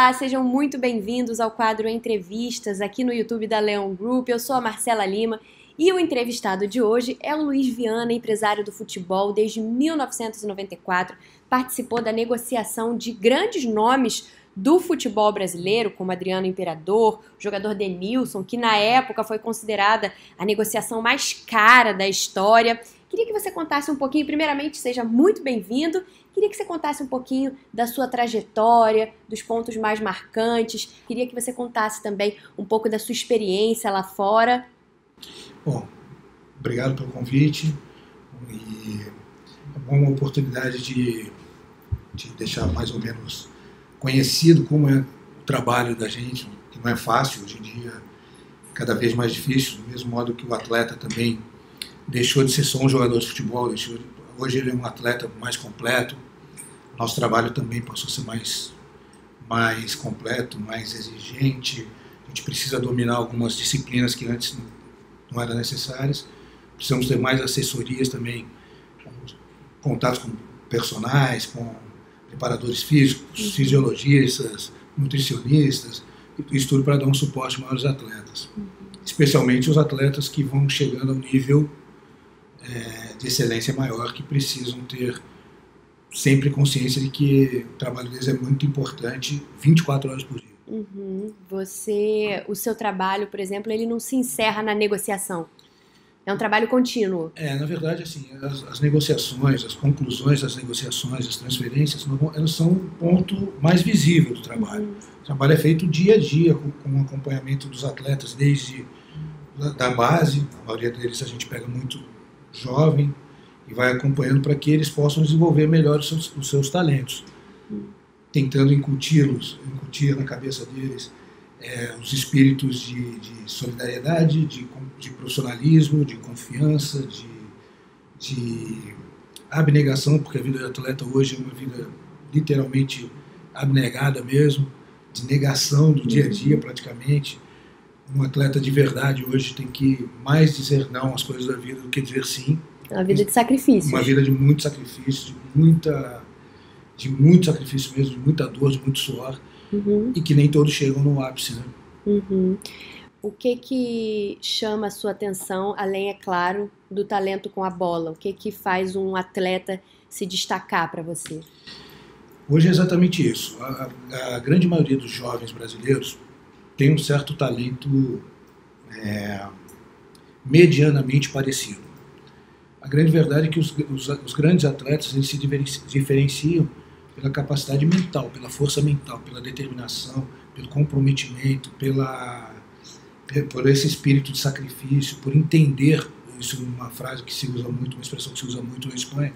Olá, sejam muito bem-vindos ao quadro Entrevistas aqui no YouTube da Leão Group. Eu sou a Marcela Lima e o entrevistado de hoje é o Luiz Viana, empresário do futebol desde 1994. Participou da negociação de grandes nomes do futebol brasileiro, como Adriano Imperador, o jogador Denilson, que na época foi considerada a negociação mais cara da história. Queria que você contasse um pouquinho, primeiramente, seja muito bem-vindo. Queria que você contasse um pouquinho da sua trajetória, dos pontos mais marcantes. Queria que você contasse também um pouco da sua experiência lá fora. Bom, obrigado pelo convite. E é uma oportunidade de deixar mais ou menos conhecido como é o trabalho da gente, que não é fácil hoje em dia, cada vez mais difícil, do mesmo modo que o atleta também deixou de ser só um jogador de futebol, hoje ele é um atleta mais completo. Nosso trabalho também passou a ser mais completo, mais exigente. A gente precisa dominar algumas disciplinas que antes não eram necessárias. Precisamos ter mais assessorias também, contatos com personagens, com preparadores físicos, fisiologistas, nutricionistas, isso tudo para dar um suporte maior aos atletas. Especialmente os atletas que vão chegando ao nível de excelência maior, que precisam ter sempre consciência de que o trabalho deles é muito importante 24 horas por dia. O seu trabalho, por exemplo, ele não se encerra na negociação. É um trabalho contínuo. Na verdade, assim, as negociações, as conclusões das negociações, as transferências, elas são o ponto mais visível do trabalho. O trabalho é feito dia a dia, com o acompanhamento dos atletas, desde da base. A maioria deles a gente pega muito jovem e vai acompanhando para que eles possam desenvolver melhor os seus talentos, tentando incutir na cabeça deles os espíritos de solidariedade, de profissionalismo, de confiança, de abnegação, porque a vida de atleta hoje é uma vida literalmente abnegada mesmo, de negação do dia a dia praticamente. Um atleta de verdade hoje tem que mais dizer não às coisas da vida do que dizer sim. Uma vida de sacrifício. Uma vida de muito sacrifício, de muito sacrifício mesmo, de muita dor, de muito suor, e que nem todos chegam no ápice, né? O que chama a sua atenção, além, é claro, do talento com a bola? O que faz um atleta se destacar para você? Hoje é exatamente isso. A grande maioria dos jovens brasileiros tem um certo talento medianamente parecido. A grande verdade é que os grandes atletas eles se diferenciam pela capacidade mental, pela força mental, pela determinação, pelo comprometimento, por esse espírito de sacrifício, por entender, isso é uma frase que se usa muito, uma expressão que se usa muito na Espanha,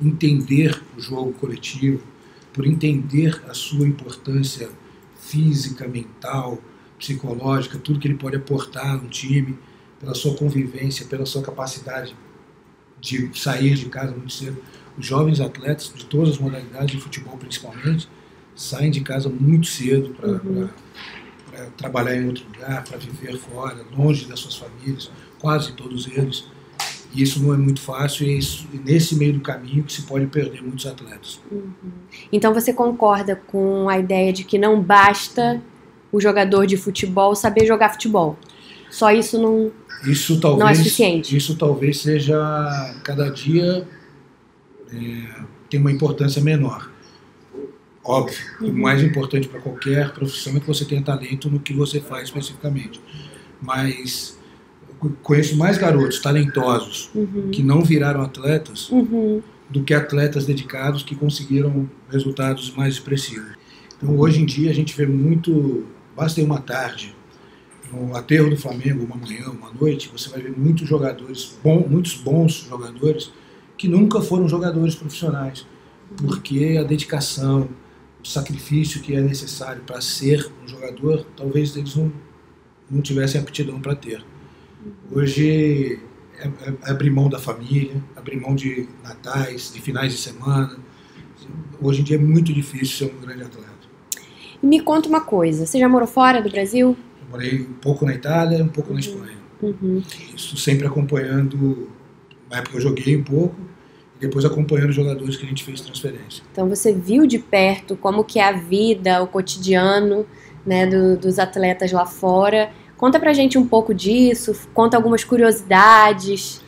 entender o jogo coletivo, por entender a sua importância física, mental, psicológica, tudo que ele pode aportar no time, pela sua convivência, pela sua capacidade de sair de casa muito cedo. Os jovens atletas de todas as modalidades, de futebol principalmente, saem de casa muito cedo para trabalhar em outro lugar, para viver fora, longe das suas famílias, quase todos eles. E isso não é muito fácil, e é nesse meio do caminho que se pode perder muitos atletas. Então você concorda com a ideia de que não basta o jogador de futebol saber jogar futebol? Só isso não é suficiente? Isso talvez seja, cada dia tem uma importância menor. Óbvio, o mais importante para qualquer profissão é que você tenha talento no que você faz especificamente. Mas eu conheço mais garotos talentosos que não viraram atletas do que atletas dedicados que conseguiram resultados mais expressivos. Então hoje em dia a gente vê muito, basta ir uma tarde no aterro do Flamengo, uma manhã, uma noite, você vai ver muitos bons jogadores que nunca foram jogadores profissionais, porque a dedicação, o sacrifício que é necessário para ser um jogador, talvez eles não tivessem aptidão para ter. Hoje é abrir mão da família, abrir mão de natais, de finais de semana. Hoje em dia é muito difícil ser um grande atleta. E me conta uma coisa, você já morou fora do Brasil? Eu morei um pouco na Itália, um pouco na Espanha. Isso sempre acompanhando, na época eu joguei um pouco, depois acompanhando os jogadores que a gente fez transferência. Então você viu de perto como que é a vida, o cotidiano, né, dos atletas lá fora. Conta pra gente um pouco disso, conta algumas curiosidades.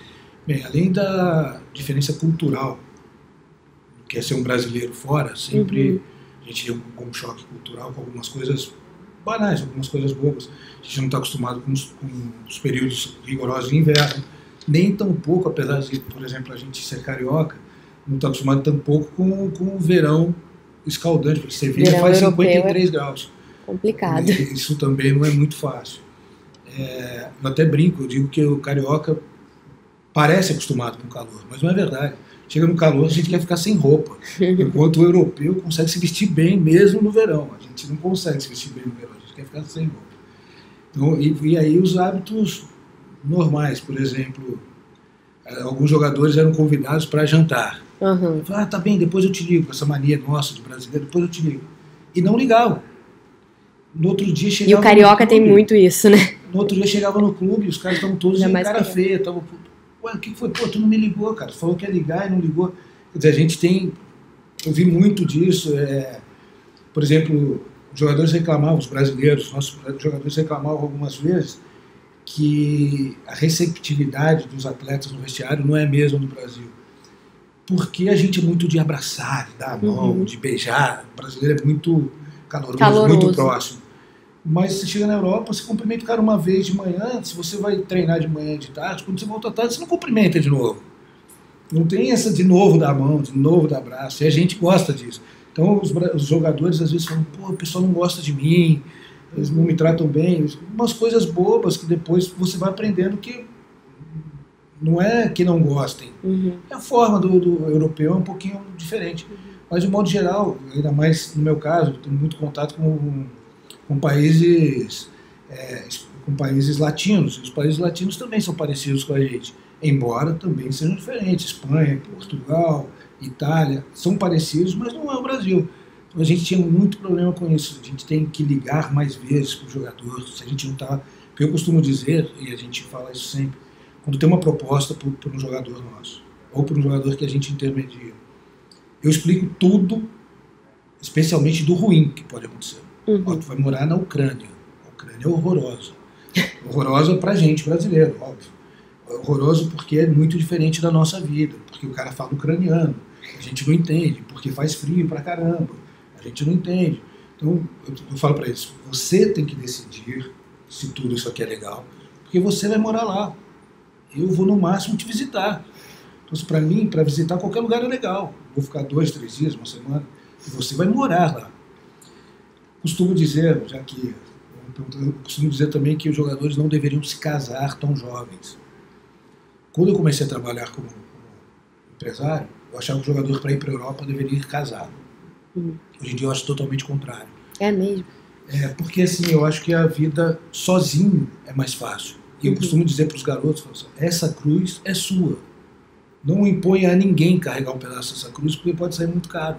Bem, além da diferença cultural, que é ser um brasileiro fora, sempre a gente tem um choque cultural com algumas coisas banais, algumas coisas bobas. A gente não está acostumado com os períodos rigorosos de inverno, nem tão pouco, apesar de, por exemplo, a gente ser carioca, não está acostumado tão pouco com o verão escaldante, porque Sevilha faz 53 graus. Complicado. Isso também não é muito fácil. Eu até brinco, eu digo que o carioca parece acostumado com o calor, mas não é verdade. Chega no calor, a gente quer ficar sem roupa, enquanto o europeu consegue se vestir bem mesmo no verão. A gente não consegue se vestir bem no verão, a gente quer ficar sem roupa. Então, e aí os hábitos normais, por exemplo, alguns jogadores eram convidados para jantar. Eu falava, tá bem, depois eu te ligo, essa mania nossa de brasileiro, depois eu te ligo. E não ligavam. No outro dia chegava. E o carioca tem muito isso, né? No outro dia chegava no clube, os caras estavam todos de cara feia, estavam... Ué, o que foi? Pô, tu não me ligou, cara. Tu falou que ia ligar e não ligou. Quer dizer, a gente tem... Eu vi muito disso. Por exemplo, os jogadores reclamavam, os brasileiros, nossos jogadores reclamavam algumas vezes que a receptividade dos atletas no vestiário não é a mesma no Brasil. Porque a gente é muito de abraçar, de dar a mão, de beijar. O brasileiro é muito caloroso, muito próximo. Mas se chega na Europa, você cumprimenta o cara uma vez de manhã, se você vai treinar de manhã e de tarde, quando você volta à tarde, você não cumprimenta de novo. Não tem essa de novo da mão, de novo da abraço, e a gente gosta disso. Então os jogadores às vezes falam, pô, o pessoal não gosta de mim, eles não me tratam bem, umas coisas bobas que depois você vai aprendendo que não é que não gostem. A forma do europeu é um pouquinho diferente. Mas de modo geral, ainda mais no meu caso, eu tenho muito contato com países latinos. Os países latinos também são parecidos com a gente, embora também sejam diferentes. Espanha, Portugal, Itália, são parecidos, mas não é o Brasil. Então a gente tinha muito problema com isso. A gente tem que ligar mais vezes para o jogador. Se a gente não está... Porque eu costumo dizer, e a gente fala isso sempre, quando tem uma proposta por um jogador nosso, ou por um jogador que a gente intermedia, eu explico tudo, especialmente do ruim que pode acontecer. Ó, tu vai morar na Ucrânia. A Ucrânia é horrorosa. Horrorosa pra gente, brasileiro, óbvio. Horroroso porque é muito diferente da nossa vida. Porque o cara fala ucraniano. A gente não entende. Porque faz frio pra caramba. A gente não entende. Então, eu falo pra eles, você tem que decidir se tudo isso aqui é legal. Porque você vai morar lá. Eu vou no máximo te visitar. Então, pra mim, pra visitar qualquer lugar é legal. Vou ficar 2, 3 dias, uma semana. E você vai morar lá. Costumo dizer, eu costumo dizer também que os jogadores não deveriam se casar tão jovens. Quando eu comecei a trabalhar como empresário, eu achava que o jogador para ir para a Europa deveria ir casado. Hoje em dia eu acho totalmente contrário. É mesmo? Porque assim, eu acho que a vida sozinho é mais fácil. E eu costumo dizer para os garotos, essa cruz é sua. Não impõe a ninguém carregar um pedaço dessa cruz, porque pode sair muito caro.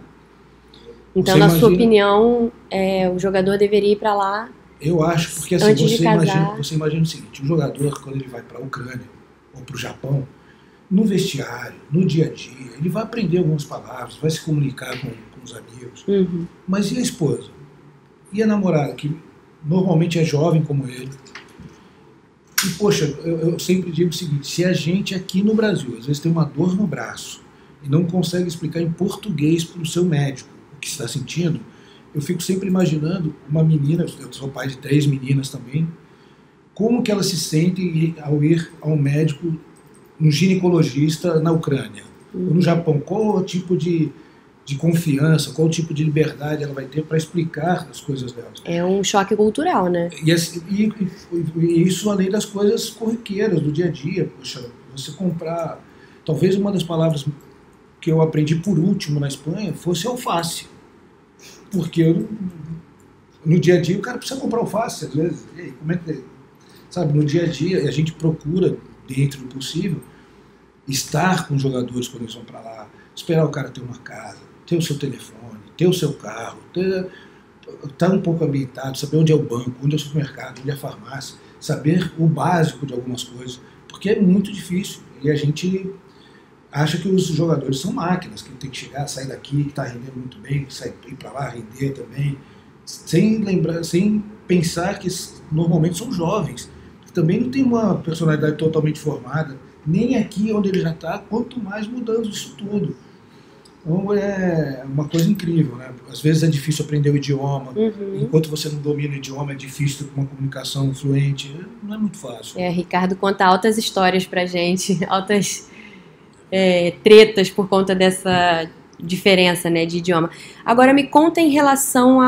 Então, na sua opinião, o jogador deveria ir para lá? Eu acho, porque assim, você imagina o seguinte, um jogador, quando ele vai para a Ucrânia ou para o Japão, no vestiário, no dia a dia, ele vai aprender algumas palavras, vai se comunicar com os amigos. Mas e a esposa? E a namorada, que normalmente é jovem como ele? E, poxa, eu sempre digo o seguinte, se a gente aqui no Brasil, às vezes tem uma dor no braço e não consegue explicar em português para o seu médico o que está sentindo, eu fico sempre imaginando uma menina, eu sou pai de 3 meninas também, como que elas se sentem ao ir ao médico, um ginecologista na Ucrânia, ou no Japão, qual o tipo de confiança, qual o tipo de liberdade ela vai ter para explicar as coisas delas. É um choque cultural, né? E isso além das coisas corriqueiras do dia a dia. Poxa, você comprar... Talvez uma das palavras que eu aprendi por último na Espanha fosse alface. Porque no dia a dia o cara precisa comprar alface, às vezes. E aí, como é que... Sabe, no dia a dia a gente procura, dentro do possível, estar com os jogadores quando eles vão para lá, esperar o cara ter uma casa, ter o seu telefone, ter o seu carro, estar um pouco ambientado, saber onde é o banco, onde é o supermercado, onde é a farmácia, saber o básico de algumas coisas, porque é muito difícil e a gente acha que os jogadores são máquinas, que tem que chegar, sair daqui, que está rendendo muito bem, ir para lá, render também, sem pensar que normalmente são jovens, que também não tem uma personalidade totalmente formada, nem aqui onde ele já está, quanto mais mudando isso tudo. Então é uma coisa incrível, né? Às vezes é difícil aprender o idioma, enquanto você não domina o idioma é difícil ter uma comunicação fluente, não é muito fácil. Ricardo conta altas histórias pra gente, altas tretas por conta dessa diferença, né, de idioma. Agora me conta em relação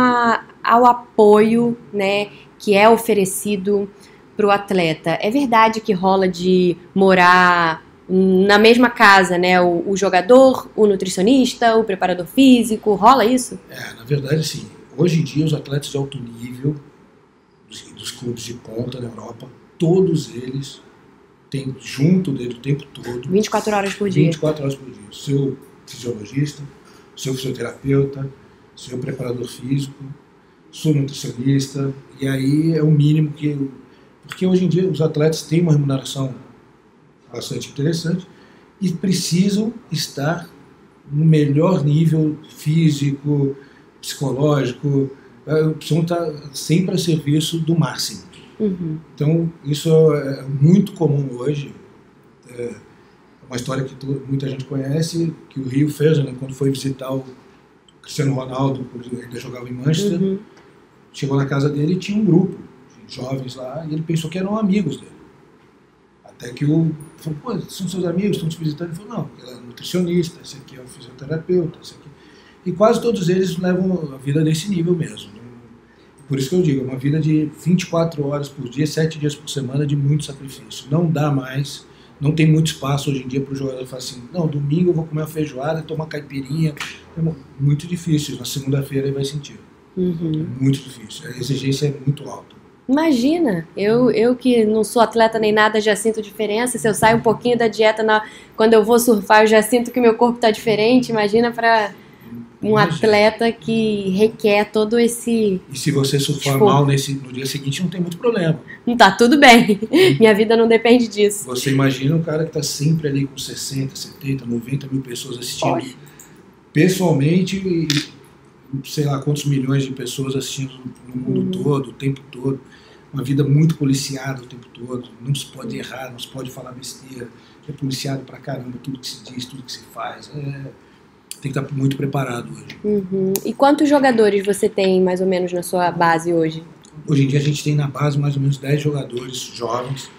ao apoio, né, que é oferecido para o atleta. É verdade que rola de morar na mesma casa, né, o jogador, o nutricionista, o preparador físico, rola isso? Na verdade sim. Hoje em dia os atletas de alto nível, dos clubes de ponta da Europa, todos eles têm junto dele o tempo todo 24 horas por dia. 24 horas por dia. Seu fisiologista, seu fisioterapeuta, seu preparador físico, seu nutricionista, e aí é o mínimo que... Porque hoje em dia os atletas têm uma remuneração bastante interessante e precisam estar no melhor nível físico, psicológico, precisam estar sempre a serviço do máximo. Então isso é muito comum hoje. É uma história que muita gente conhece, que o Rio fez, né, quando foi visitar o Cristiano Ronaldo, quando ele ainda jogava em Manchester, chegou na casa dele e tinha um grupo de jovens lá, e ele pensou que eram amigos dele. Até que falou, pô, são seus amigos, estão te visitando? Ele falou, não, ele é nutricionista, esse aqui é um fisioterapeuta, esse aqui... E quase todos eles levam a vida nesse nível mesmo. Por isso que eu digo, é uma vida de 24 horas por dia, 7 dias por semana, de muito sacrifício. Não dá mais, não tem muito espaço hoje em dia para o jogador falar assim, não, domingo eu vou comer uma feijoada, tomar caipirinha. É muito difícil, na segunda-feira ele vai sentir. É muito difícil, a exigência é muito alta. Imagina, eu que não sou atleta nem nada, já sinto diferença. Se eu saio um pouquinho da dieta, quando eu vou surfar, eu já sinto que meu corpo está diferente. Imagina para um atleta que requer todo esse... E se você surfar mal no dia seguinte, não tem muito problema. Não tá, tudo bem. Minha vida não depende disso. Você imagina um cara que está sempre ali com 60, 70, 90 mil pessoas assistindo pessoalmente e sei lá quantos milhões de pessoas assistindo no mundo todo, o tempo todo. Uma vida muito policiada o tempo todo. Não se pode errar, não se pode falar besteira. É policiado pra caramba, tudo que se diz, tudo que se faz. Tem que estar muito preparado hoje. E quantos jogadores você tem, mais ou menos, na sua base hoje? Hoje em dia a gente tem na base mais ou menos 10 jogadores jovens,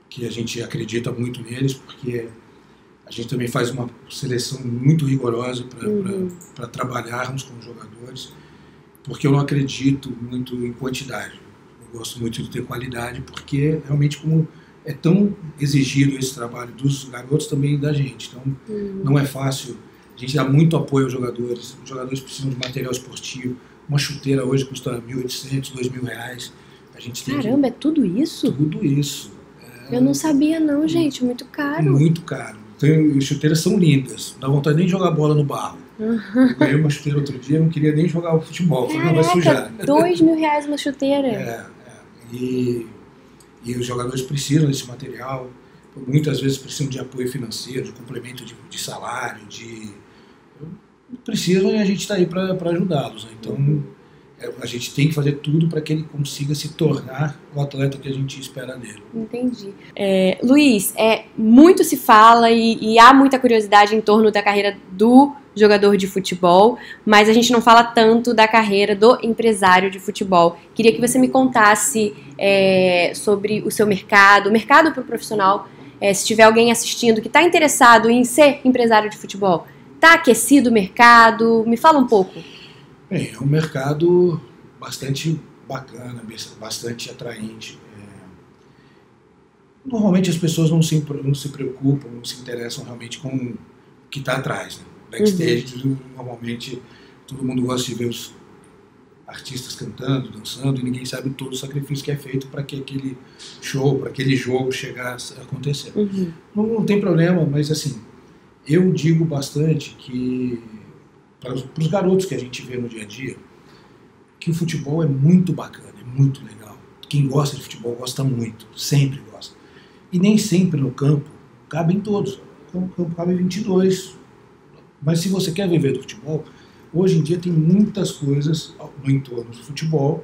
que a gente acredita muito neles, porque a gente também faz uma seleção muito rigorosa para trabalharmos com os jogadores, porque eu não acredito muito em quantidade. Eu gosto muito de ter qualidade, porque realmente como é tão exigido esse trabalho dos garotos também da gente. Então não é fácil. A gente dá muito apoio aos jogadores. Os jogadores precisam de material esportivo. Uma chuteira hoje custa R$1.800, R$2.000. A gente tem Caramba, é tudo isso? Tudo isso. Eu não sabia não, gente. Muito caro. Muito caro. Então, as chuteiras são lindas. Não dá vontade nem de jogar bola no barro. Eu ganhei uma chuteira outro dia, não queria nem jogar futebol. Falei, não, vai sujar. R$2.000 uma chuteira. E os jogadores precisam desse material. Muitas vezes precisam de apoio financeiro, de complemento de salário, precisam e a gente está aí para ajudá-los. Né? Então a gente tem que fazer tudo para que ele consiga se tornar o atleta que a gente espera dele. Entendi. Luiz, muito se fala e há muita curiosidade em torno da carreira do jogador de futebol, mas a gente não fala tanto da carreira do empresário de futebol. Queria que você me contasse sobre o seu mercado, o mercado para o profissional, se tiver alguém assistindo que está interessado em ser empresário de futebol. Está aquecido o mercado? Me fala um pouco. Bem, é um mercado bastante bacana, bastante atraente. Normalmente as pessoas não se preocupam, não se interessam realmente com o que está atrás. Né? Backstage, normalmente todo mundo gosta de ver os artistas cantando, dançando, e ninguém sabe todo o sacrifício que é feito para que aquele show, para aquele jogo chegar a acontecer. Não tem problema, mas assim, eu digo bastante que para os garotos que a gente vê no dia a dia, que o futebol é muito bacana, é muito legal. Quem gosta de futebol gosta muito, sempre gosta. E nem sempre no campo cabem todos. O campo cabe 22. Mas se você quer viver do futebol, hoje em dia tem muitas coisas no entorno do futebol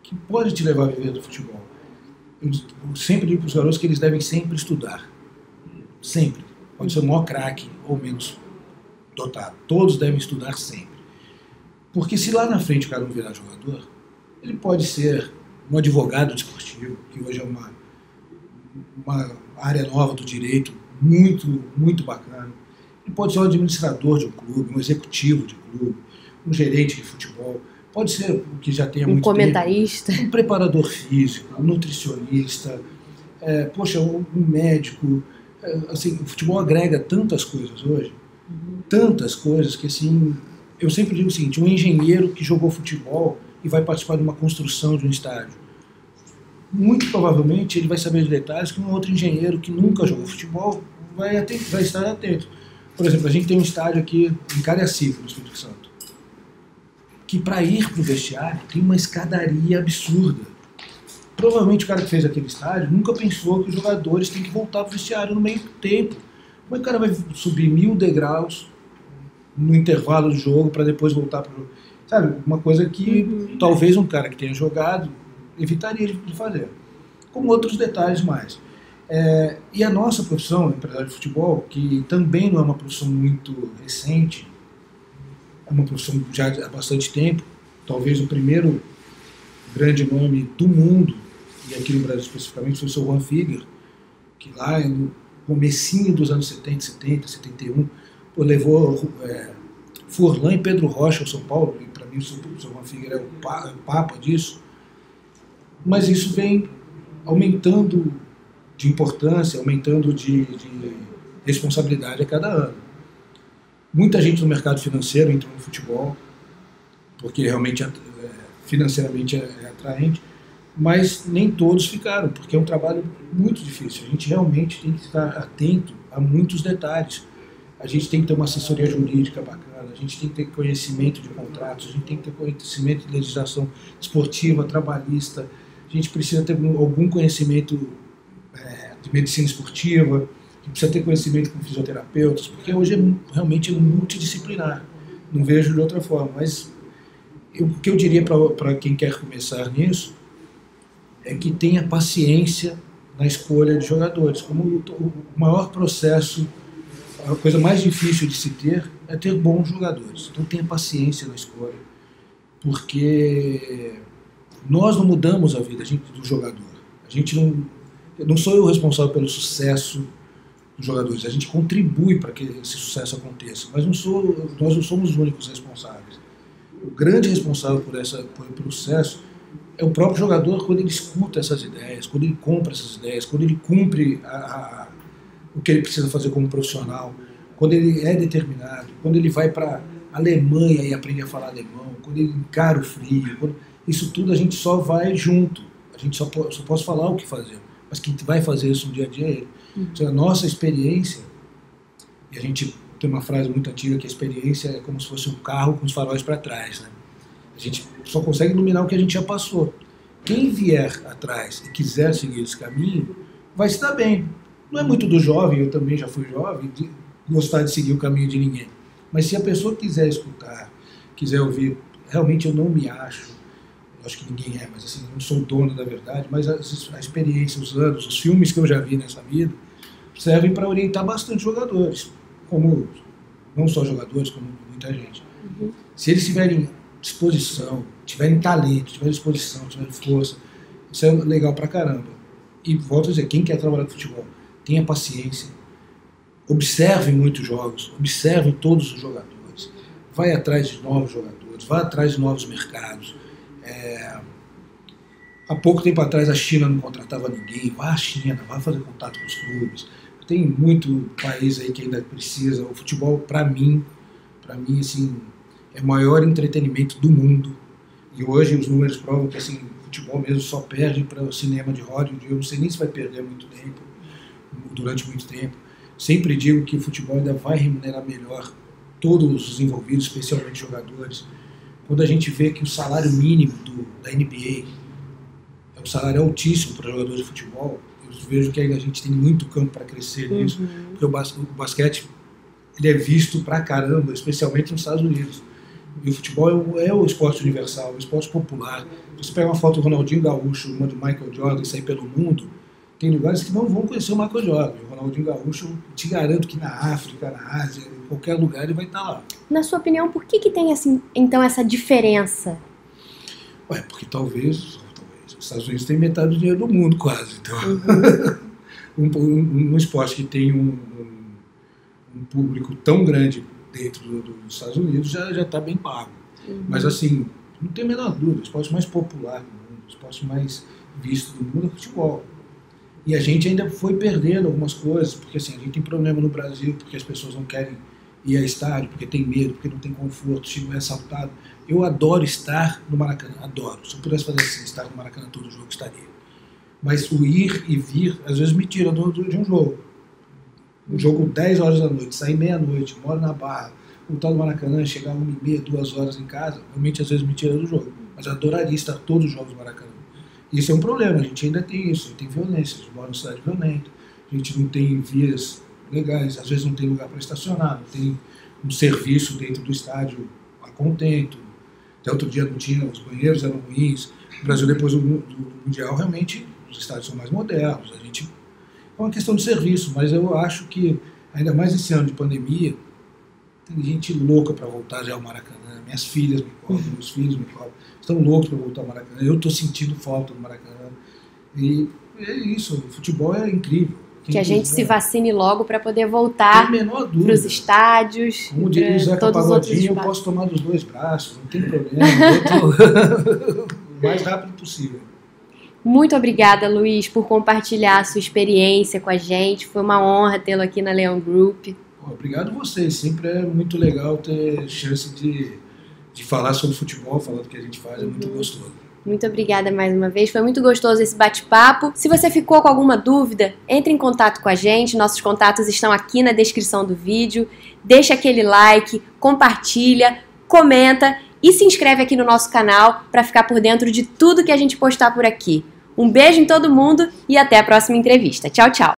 que pode te levar a viver do futebol. Eu sempre digo para os garotos que eles devem sempre estudar. Sempre. Pode ser o maior craque ou menos dotado. Todos devem estudar sempre. Porque se lá na frente o cara não virar jogador, ele pode ser um advogado desportivo, que hoje é uma área nova do direito, muito, muito bacana. Ele pode ser um administrador de um clube, um executivo de clube, um gerente de futebol. Pode ser o que já tenha muito comentarista. Tempo, um preparador físico, um nutricionista, um médico. Assim, o futebol agrega tantas coisas hoje, tantas coisas que assim, eu sempre digo o seguinte, um engenheiro que jogou futebol e vai participar de uma construção de um estádio, muito provavelmente ele vai saber de detalhes que um outro engenheiro que nunca jogou futebol vai estar atento. Por exemplo, a gente tem um estádio aqui em Cariacica, no Espírito Santo, que para ir para o vestiário tem uma escadaria absurda. Provavelmente o cara que fez aquele estádio nunca pensou que os jogadores têm que voltar para o vestiário no meio do tempo. Como é que o cara vai subir 1000 degraus no intervalo do jogo para depois voltar para o... Sabe, uma coisa que talvez um cara que tenha jogado evitaria de fazer. Como outros detalhes mais. E a nossa profissão, empresário de futebol, que também não é uma profissão muito recente, é uma profissão já há bastante tempo, talvez o primeiro grande nome do mundo, e aqui no Brasil especificamente, foi o seu Juan Figuer, que lá no comecinho dos anos 70, 71, levou Forlan e Pedro Rocha ao São Paulo, e para mim o seu Juan Figuer é o papa disso, mas isso vem aumentando de importância, aumentando de responsabilidade a cada ano. Muita gente no mercado financeiro entrou no futebol, porque realmente financeiramente é atraente, mas nem todos ficaram, porque é um trabalho muito difícil. A gente realmente tem que estar atento a muitos detalhes. A gente tem que ter uma assessoria jurídica bacana, a gente tem que ter conhecimento de contratos, a gente tem que ter conhecimento de legislação esportiva, trabalhista, a gente precisa ter algum conhecimento de medicina esportiva, a gente precisa ter conhecimento com fisioterapeutas, porque hoje realmente é multidisciplinar, não vejo de outra forma. Mas o que eu diria para quem quer começar nisso é que tenha paciência na escolha de jogadores. Como o maior processo, a coisa mais difícil de se ter é ter bons jogadores. Então tenha paciência na escolha, porque nós não mudamos a vida do jogador. A gente não sou eu o responsável pelo sucesso dos jogadores, a gente contribui para que esse sucesso aconteça, mas nós não somos os únicos responsáveis. O grande responsável por pelo sucesso é o próprio jogador, quando ele escuta essas ideias, quando ele compra essas ideias, quando ele cumpre o que ele precisa fazer como profissional, quando ele é determinado, quando ele vai para a Alemanha e aprende a falar alemão, quando ele encara o frio, isso tudo a gente só vai junto. A gente só pode falar o que fazer, mas quem vai fazer isso no dia a dia é ele. Então, a nossa experiência, e a gente tem uma frase muito antiga que a experiência é como se fosse um carro com os faróis para trás, né? A gente só consegue iluminar o que a gente já passou. Quem vier atrás e quiser seguir esse caminho, vai se dar bem. Não é muito do jovem, eu também já fui jovem, de gostar de seguir o caminho de ninguém. Mas se a pessoa quiser escutar, quiser ouvir, realmente eu não me acho que ninguém é, mas assim, eu não sou dono da verdade, mas a experiência, os anos, os filmes que eu já vi nessa vida, servem para orientar bastante jogadores, como não só jogadores, como muita gente. Se eles tiverem disposição, tiverem talento, tiverem disposição, tiverem força, isso é legal pra caramba. E volto a dizer, quem quer trabalhar com futebol, tenha paciência, observe muitos jogos, observe todos os jogadores, vai atrás de novos jogadores, vai atrás de novos mercados. Há pouco tempo atrás a China não contratava ninguém, vá à China, vá fazer contato com os clubes. Tem muito país aí que ainda precisa. O futebol, para mim assim, é o maior entretenimento do mundo. E hoje os números provam que assim, o futebol mesmo só perde para o cinema de Hollywood. Eu não sei nem se vai perder durante muito tempo. Sempre digo que o futebol ainda vai remunerar melhor todos os envolvidos, especialmente jogadores. Quando a gente vê que o salário mínimo da NBA é um salário altíssimo para jogadores de futebol, vejo que a gente tem muito campo para crescer nisso, porque o basquete ele é visto pra caramba, especialmente nos Estados Unidos. E o futebol é o esporte universal, o esporte popular. Você pega uma foto do Ronaldinho Gaúcho, uma do Michael Jordan, e sair pelo mundo, tem lugares que não vão conhecer o Michael Jordan. O Ronaldinho Gaúcho, te garanto que na África, na Ásia, em qualquer lugar ele vai estar lá. Na sua opinião, por que tem assim, então essa diferença? Porque talvez os Estados Unidos têm metade do dinheiro do mundo quase. Então, um esporte que tem um público tão grande dentro dos Estados Unidos já está bem pago. Mas assim, não tem a menor dúvida, o esporte mais popular do mundo, o esporte mais visto do mundo é o futebol. E a gente ainda foi perdendo algumas coisas, porque assim, a gente tem problema no Brasil, porque as pessoas não querem ir a estádio, porque tem medo, porque não tem conforto, se não é assaltado. Eu adoro estar no Maracanã, adoro. Se eu pudesse fazer assim, estar no Maracanã todo jogo, estaria. Mas o ir e vir, às vezes me tira de um jogo. Um jogo 10 horas da noite, sair meia-noite, moro na Barra, voltar do Maracanã, chegar 1h30, 2 horas em casa, realmente às vezes me tira do jogo. Mas eu adoraria estar todos os jogos do Maracanã. Isso é um problema, a gente ainda tem isso, tem violência, a gente mora numa cidade violenta, a gente não tem vias legais, às vezes não tem lugar para estacionar, não tem um serviço dentro do estádio a contento. Até outro dia não tinha, os banheiros eram ruins. No Brasil, depois do Mundial, realmente os estádios são mais modernos, a gente... É uma questão de serviço, mas eu acho que, ainda mais esse ano de pandemia, tem gente louca para voltar já ao Maracanã. Minhas filhas me cobram, meus filhos me cobram, estão loucos para voltar ao Maracanã. Eu estou sentindo falta do Maracanã. E é isso, o futebol é incrível. Que a gente se vacine logo para poder voltar para os estádios. Como diria o Zeca Pagodinho, eu posso tomar dos dois braços, não tem problema. O mais rápido possível. Muito obrigada, Luiz, por compartilhar a sua experiência com a gente. Foi uma honra tê-lo aqui na Leão Group. Obrigado a vocês. Sempre é muito legal ter chance de falar sobre futebol, falar do que a gente faz. É muito gostoso. Muito obrigada mais uma vez. Foi muito gostoso esse bate-papo. Se você ficou com alguma dúvida, entre em contato com a gente. Nossos contatos estão aqui na descrição do vídeo. Deixa aquele like, compartilha, comenta e se inscreve aqui no nosso canal para ficar por dentro de tudo que a gente postar por aqui. Um beijo em todo mundo e até a próxima entrevista. Tchau, tchau!